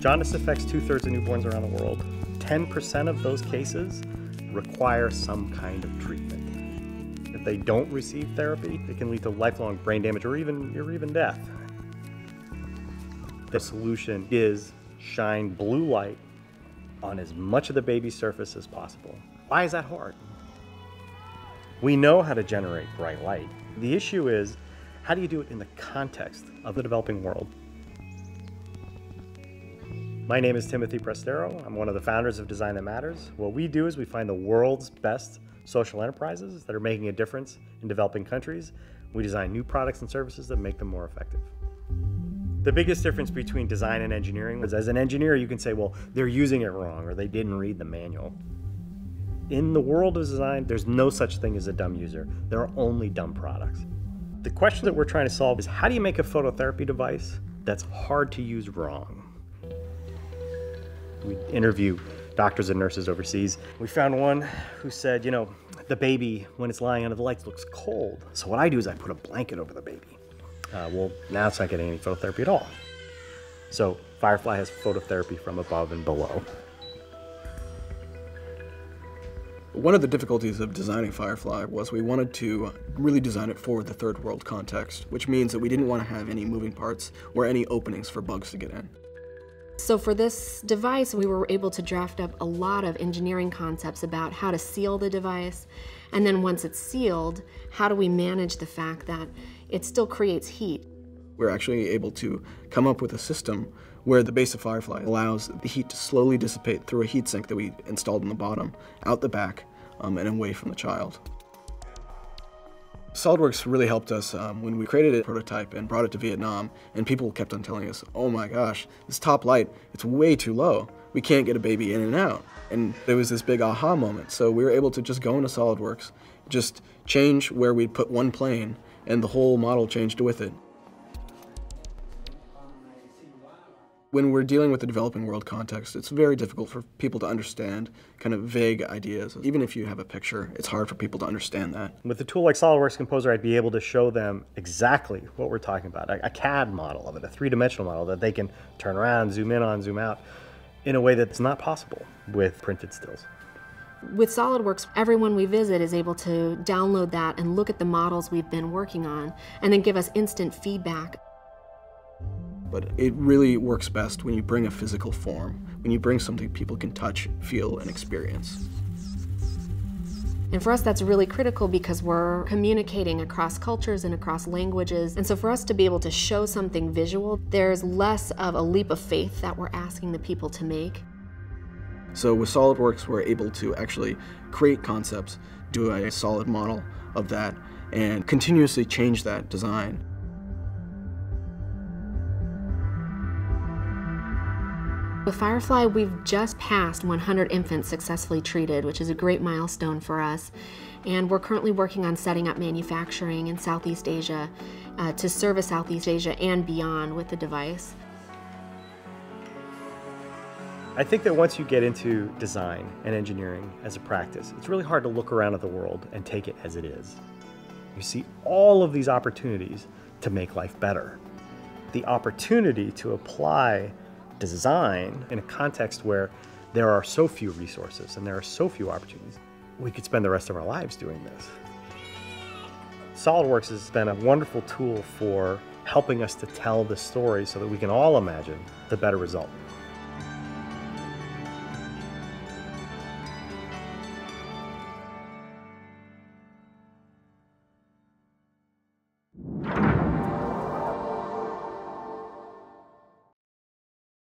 Jaundice affects 2/3 of newborns around the world. 10% of those cases require some kind of treatment. If they don't receive therapy, it can lead to lifelong brain damage or even death. The solution is shine blue light on as much of the baby's surface as possible. Why is that hard? We know how to generate bright light. The issue is, how do you do it in the context of the developing world? My name is Timothy Prestero. I'm one of the founders of Design That Matters. What we do is we find the world's best social enterprises that are making a difference in developing countries. We design new products and services that make them more effective. The biggest difference between design and engineering is, as an engineer, you can say, well, they're using it wrong or they didn't read the manual. In the world of design, there's no such thing as a dumb user. There are only dumb products. The question that we're trying to solve is, how do you make a phototherapy device that's hard to use wrong? We interview doctors and nurses overseas. We found one who said, the baby, when it's lying under the lights, looks cold. So what I do is I put a blanket over the baby. Well, now it's not getting any phototherapy at all. So Firefly has phototherapy from above and below. One of the difficulties of designing Firefly was we wanted to really design it for the third world context, which means that we didn't want to have any moving parts or any openings for bugs to get in. So for this device, we were able to draft up a lot of engineering concepts about how to seal the device. And then once it's sealed, how do we manage the fact that it still creates heat? We're actually able to come up with a system where the base of Firefly allows the heat to slowly dissipate through a heatsink that we installed in the bottom, out the back, and away from the child. SolidWorks really helped us when we created a prototype and brought it to Vietnam, and people kept on telling us, oh my gosh, this top light, it's way too low. We can't get a baby in and out. And there was this big aha moment. So we were able to just go into SolidWorks, just change where we'd put one plane, and the whole model changed with it. When we're dealing with the developing world context, it's very difficult for people to understand kind of vague ideas. Even if you have a picture, it's hard for people to understand that. With a tool like SolidWorks Composer, I'd be able to show them exactly what we're talking about, a CAD model of it, a three-dimensional model that they can turn around, zoom in on, zoom out, in a way that's not possible with printed stills. With SolidWorks, everyone we visit is able to download that and look at the models we've been working on, and then give us instant feedback. But it really works best when you bring a physical form, when you bring something people can touch, feel, and experience. And for us, that's really critical because we're communicating across cultures and across languages. And so for us to be able to show something visual, there's less of a leap of faith that we're asking the people to make. So with SolidWorks, we're able to actually create concepts, do a solid model of that, and continuously change that design. With Firefly, we've just passed 100 infants successfully treated, which is a great milestone for us. And we're currently working on setting up manufacturing in Southeast Asia to service Southeast Asia and beyond with the device. I think that once you get into design and engineering as a practice, it's really hard to look around at the world and take it as it is. You see all of these opportunities to make life better. The opportunity to apply design in a context where there are so few resources and there are so few opportunities, we could spend the rest of our lives doing this. SolidWorks has been a wonderful tool for helping us to tell the story so that we can all imagine the better result.